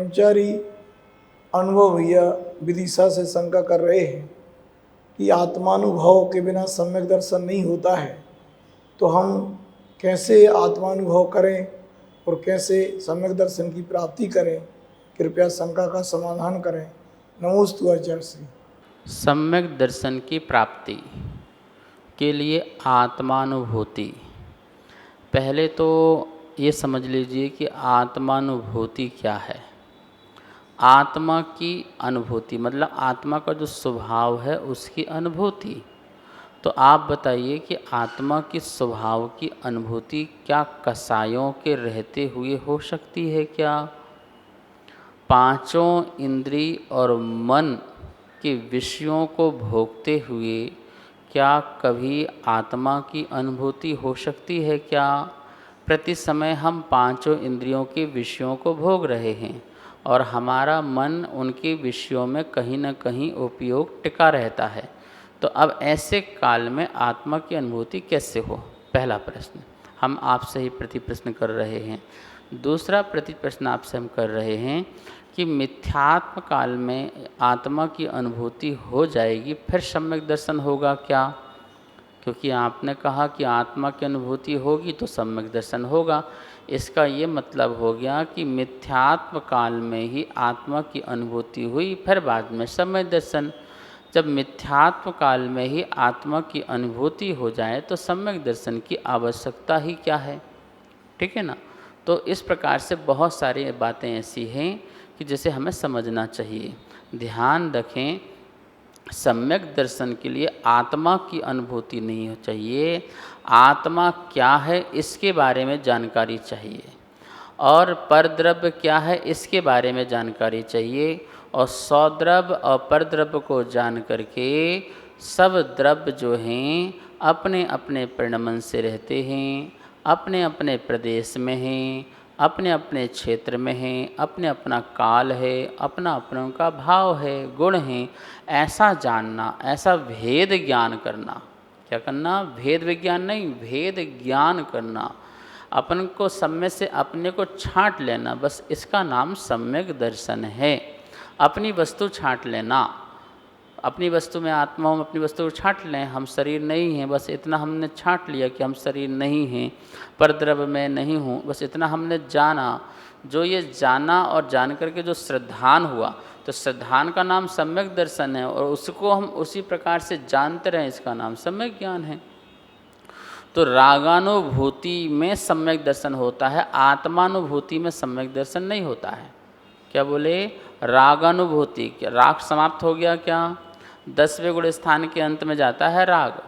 ब्रह्मचारी अनुभव भैया विदिशा से शंका कर रहे हैं कि आत्मानुभव के बिना सम्यक दर्शन नहीं होता है, तो हम कैसे आत्मानुभव करें और कैसे सम्यक दर्शन की प्राप्ति करें? कृपया शंका का समाधान करें। नमोस्तु आचार्य श्री। सम्यक दर्शन की प्राप्ति के लिए आत्मानुभूति, पहले तो ये समझ लीजिए कि आत्मानुभूति क्या है। आत्मा की अनुभूति मतलब आत्मा का जो स्वभाव है उसकी अनुभूति। तो आप बताइए कि आत्मा की स्वभाव की अनुभूति क्या कसायों के रहते हुए हो सकती है क्या? पांचों इंद्रिय और मन के विषयों को भोगते हुए क्या कभी आत्मा की अनुभूति हो सकती है क्या? प्रति समय हम पांचों इंद्रियों के विषयों को भोग रहे हैं और हमारा मन उनके विषयों में कहीं न कहीं उपयोग टिका रहता है। तो अब ऐसे काल में आत्मा की अनुभूति कैसे हो? पहला प्रश्न हम आपसे ही प्रति प्रश्न कर रहे हैं। दूसरा प्रति प्रश्न आपसे हम कर रहे हैं कि मिथ्यात्म काल में आत्मा की अनुभूति हो जाएगी, फिर सम्यक दर्शन होगा क्या? क्योंकि आपने कहा कि आत्मा की अनुभूति होगी तो सम्यक दर्शन होगा। इसका ये मतलब हो गया कि मिथ्यात्म काल में ही आत्मा की अनुभूति हुई, फिर बाद में सम्यक दर्शन। जब मिथ्यात्म काल में ही आत्मा की अनुभूति हो जाए तो सम्यक दर्शन की आवश्यकता ही क्या है? ठीक है ना? तो इस प्रकार से बहुत सारी बातें ऐसी हैं कि जैसे हमें समझना चाहिए। ध्यान रखें, सम्यक दर्शन के लिए आत्मा की अनुभूति नहीं हो चाहिए, आत्मा क्या है इसके बारे में जानकारी चाहिए, और परद्रव्य क्या है इसके बारे में जानकारी चाहिए, और सौद्रव्य और परद्रव्य को जान करके सब द्रव्य जो हैं अपने अपने परिणमन से रहते हैं, अपने अपने प्रदेश में हैं, अपने अपने क्षेत्र में हैं, अपने अपना काल है, अपना अपनों का भाव है, गुण हैं, ऐसा जानना, ऐसा भेद ज्ञान करना। क्या करना? भेद विज्ञान नहीं, भेद ज्ञान करना। अपन को सम्य से अपने को छांट लेना, बस इसका नाम सम्यक दर्शन है। अपनी वस्तु छांट लेना, अपनी वस्तु में आत्मा हूँ, अपनी वस्तु को छांट लें, हम शरीर नहीं हैं, बस इतना हमने छांट लिया कि हम शरीर नहीं हैं, परद्रव्य में नहीं हूँ, बस इतना हमने जाना। जो ये जाना और जान करके जो श्रद्धान हुआ, तो श्रद्धान का नाम सम्यक दर्शन है, और उसको हम उसी प्रकार से जानते रहें, इसका नाम सम्यक ज्ञान है। तो रागानुभूति में सम्यक दर्शन होता है, आत्मानुभूति में सम्यक दर्शन नहीं होता है। क्या बोले? रागानुभूति। क्या राग समाप्त हो गया क्या? 10वें गुण स्थान के अंत में जाता है राग,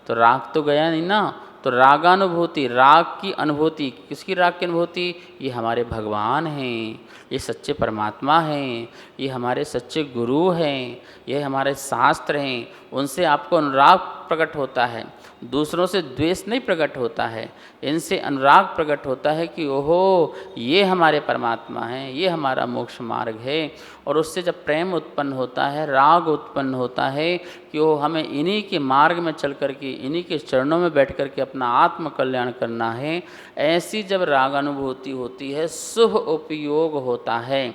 तो राग तो गया नहीं ना। तो रागानुभूति, राग की अनुभूति, किसकी राग की अनुभूति? ये हमारे भगवान हैं, ये सच्चे परमात्मा हैं, ये हमारे सच्चे गुरु हैं, ये हमारे शास्त्र हैं, उनसे आपको अनुराग प्रकट होता है, दूसरों से द्वेष नहीं प्रकट होता है, इनसे अनुराग प्रकट होता है कि ओहो ये हमारे परमात्मा हैं, ये हमारा मोक्ष मार्ग है। और उससे जब प्रेम उत्पन्न होता है, राग उत्पन्न होता है कि वो हमें इन्हीं के मार्ग में चल करके, इन्हीं के चरणों में बैठ करके अपना आत्म कल्याण करना है, ऐसी जब राग अनुभूति होती है, शुभ उपयोग होता है,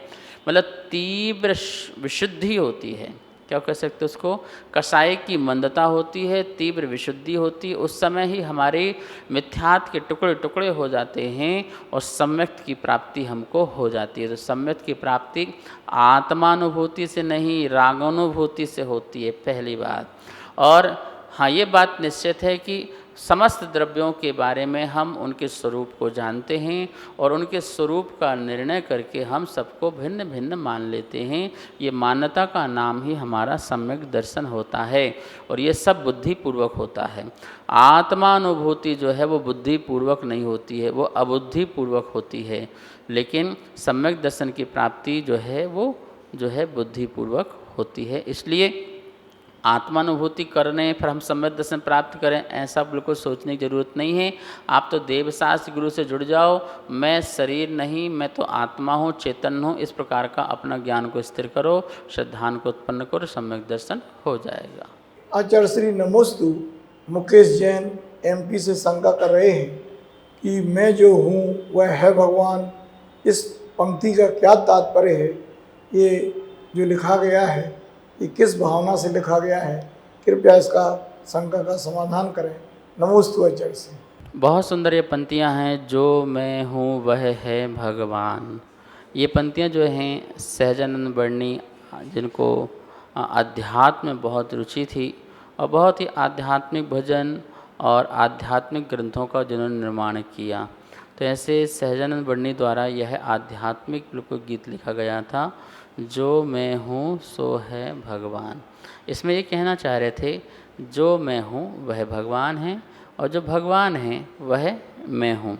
मतलब तीव्र विशुद्धि होती है। क्या कह सकते उसको? कसाय की मंदता होती है, तीव्र विशुद्धि होती है। उस समय ही हमारे मिथ्यात्व के टुकड़े टुकड़े हो जाते हैं और सम्यक की प्राप्ति हमको हो जाती है। तो सम्यक की प्राप्ति आत्मानुभूति से नहीं, रागानुभूति से होती है, पहली बात। और हाँ, ये बात निश्चित है कि समस्त द्रव्यों के बारे में हम उनके स्वरूप को जानते हैं और उनके स्वरूप का निर्णय करके हम सबको भिन्न भिन्न मान लेते हैं। ये मान्यता का नाम ही हमारा सम्यक दर्शन होता है, और ये सब बुद्धिपूर्वक होता है। आत्मानुभूति जो है वो बुद्धिपूर्वक नहीं होती है, वो अबुद्धिपूर्वक होती है, लेकिन सम्यक दर्शन की प्राप्ति जो है वो जो है बुद्धिपूर्वक होती है। इसलिए आत्मानुभूति करने फिर हम सम्यक दर्शन प्राप्त करें, ऐसा बिल्कुल सोचने की जरूरत नहीं है। आप तो देवशास्त्र गुरु से जुड़ जाओ, मैं शरीर नहीं, मैं तो आत्मा हूँ, चेतन हूँ, इस प्रकार का अपना ज्ञान को स्थिर करो, श्रद्धान को उत्पन्न करो, सम्यक दर्शन हो जाएगा। आचार्य श्री नमोस्तु। मुकेश जैन MP से शंका कर रहे हैं कि मैं जो हूँ वह है भगवान, इस पंक्ति का क्या तात्पर्य है, ये जो लिखा गया है ये किस भावना से लिखा गया है, कृपया इसका शंका का समाधान करें। नमोस्तु आचार्य से। बहुत सुंदर ये पंक्तियाँ हैं, जो मैं हूँ वह है भगवान। ये पंक्तियाँ जो हैं सहजानंद वर्णी, जिनको अध्यात्म में बहुत रुचि थी और बहुत ही आध्यात्मिक भजन और आध्यात्मिक ग्रंथों का जिन्होंने निर्माण किया, तो ऐसे सहजानंद वर्णी द्वारा यह आध्यात्मिक बिल्कुल गीत लिखा गया था, जो मैं हूँ सो है भगवान। इसमें ये कहना चाह रहे थे, जो मैं हूँ वह भगवान है और जो भगवान है वह मैं हूँ।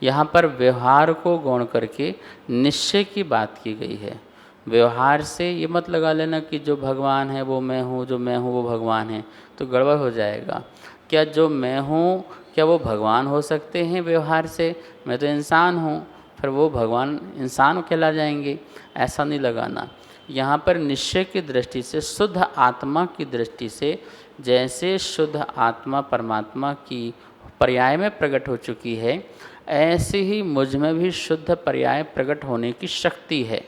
यहाँ पर व्यवहार को गौण करके निश्चय की बात की गई है। व्यवहार से ये मत लगा लेना कि जो भगवान है वो मैं हूँ, जो मैं हूँ वो भगवान है, तो गड़बड़ हो जाएगा। क्या जो मैं हूँ क्या वो भगवान हो सकते हैं व्यवहार से? मैं तो इंसान हूँ, फिर वो भगवान इंसान कहला जाएंगे, ऐसा नहीं लगाना। यहाँ पर निश्चय की दृष्टि से, शुद्ध आत्मा की दृष्टि से, जैसे शुद्ध आत्मा परमात्मा की पर्याय में प्रकट हो चुकी है, ऐसे ही मुझ में भी शुद्ध पर्याय प्रकट होने की शक्ति है।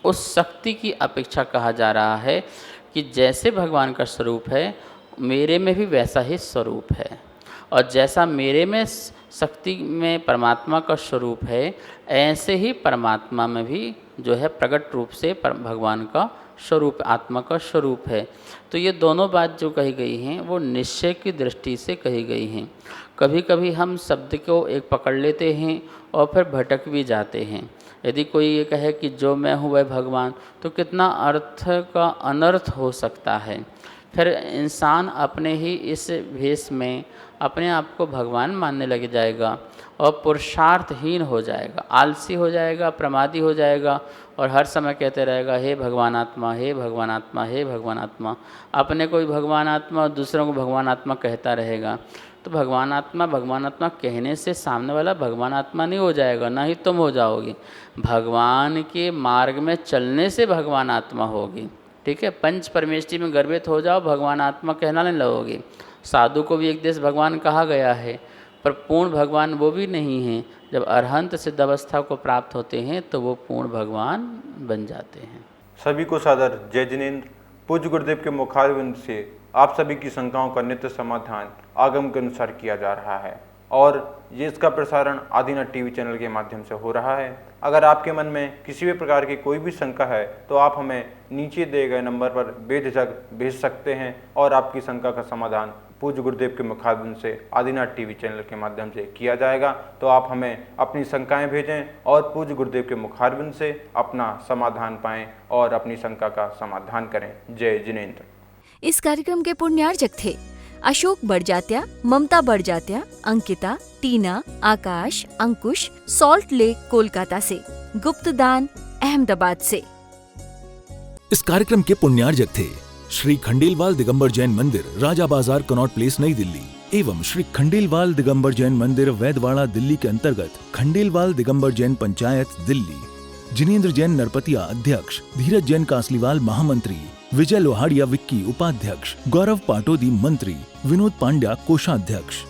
उस शक्ति की अपेक्षा कहा जा रहा है कि जैसे भगवान का स्वरूप है, मेरे में भी वैसा ही स्वरूप है, और जैसा मेरे में शक्ति में परमात्मा का स्वरूप है, ऐसे ही परमात्मा में भी जो है प्रकट रूप से भगवान का स्वरूप, आत्मा का स्वरूप है। तो ये दोनों बात जो कही गई हैं वो निश्चय की दृष्टि से कही गई हैं। कभी कभी हम शब्द को एक पकड़ लेते हैं और फिर भटक भी जाते हैं। यदि कोई ये कहे कि जो मैं हूँ वह भगवान, तो कितना अर्थ का अनर्थ हो सकता है। फिर इंसान अपने ही इस भेष में अपने आप को भगवान मानने लग जाएगा और पुरुषार्थहीन हो जाएगा, आलसी हो जाएगा, प्रमादी हो जाएगा, और हर समय कहते रहेगा हे भगवान आत्मा, हे भगवान आत्मा, हे भगवान आत्मा। अपने को भी भगवान आत्मा और दूसरों को भगवान आत्मा कहता रहेगा। तो भगवान आत्मा कहने से सामने वाला भगवान आत्मा नहीं हो जाएगा, ना ही तुम हो जाओगे। भगवान के मार्ग में चलने से भगवान आत्मा होगी। ठीक है, पंच परमेष्टि में गर्भित हो जाओ, भगवान आत्मा कहना नहीं लगोगे। साधु को भी एक देश भगवान कहा गया है, पर पूर्ण भगवान वो भी नहीं है। जब अरहंत सिद्ध अवस्था को प्राप्त होते हैं तो वो पूर्ण भगवान बन जाते हैं। सभी को सादर जय जिनेंद्र। पूज्य गुरुदेव के मुखारविंद से आप सभी की शंकाओं का नित्य समाधान आगम के अनुसार किया जा रहा है, और ये इसका प्रसारण आदिनाथ टीवी चैनल के माध्यम से हो रहा है। अगर आपके मन में किसी भी प्रकार की कोई भी शंका है तो आप हमें नीचे दिए गए नंबर पर बेझिझक भेज सकते हैं, और आपकी शंका का समाधान पूज्य गुरुदेव के मुखारविंद से आदिनाथ टीवी चैनल के माध्यम से किया जाएगा। तो आप हमें अपनी शंकाएं भेजें और पूज्य गुरुदेव के मुखारविंद से अपना समाधान पाएं और अपनी शंका का समाधान करें। जय जिनेंद्र। इस कार्यक्रम के पुण्यार्जक थे अशोक बड़जात्या, ममता बड़जात्या, अंकिता, टीना, आकाश, अंकुश, सॉल्ट लेक कोलकाता से, गुप्तदान अहमदाबाद से। इस कार्यक्रम के पुण्यार्जक थे श्री खंडेलवाल दिगंबर जैन मंदिर, राजा बाजार, कनॉट प्लेस, नई दिल्ली, एवं श्री खंडेलवाल दिगंबर जैन मंदिर, वैदवाड़ा, दिल्ली के अंतर्गत खंडेलवाल दिगंबर जैन पंचायत, दिल्ली। जिनेंद्र जैन नरपतिया अध्यक्ष, धीरज जैन कासलीवाल महामंत्री, विजय लोहाड़िया विक्की उपाध्यक्ष, गौरव पाटोदी मंत्री, विनोद पांड्या कोषाध्यक्ष।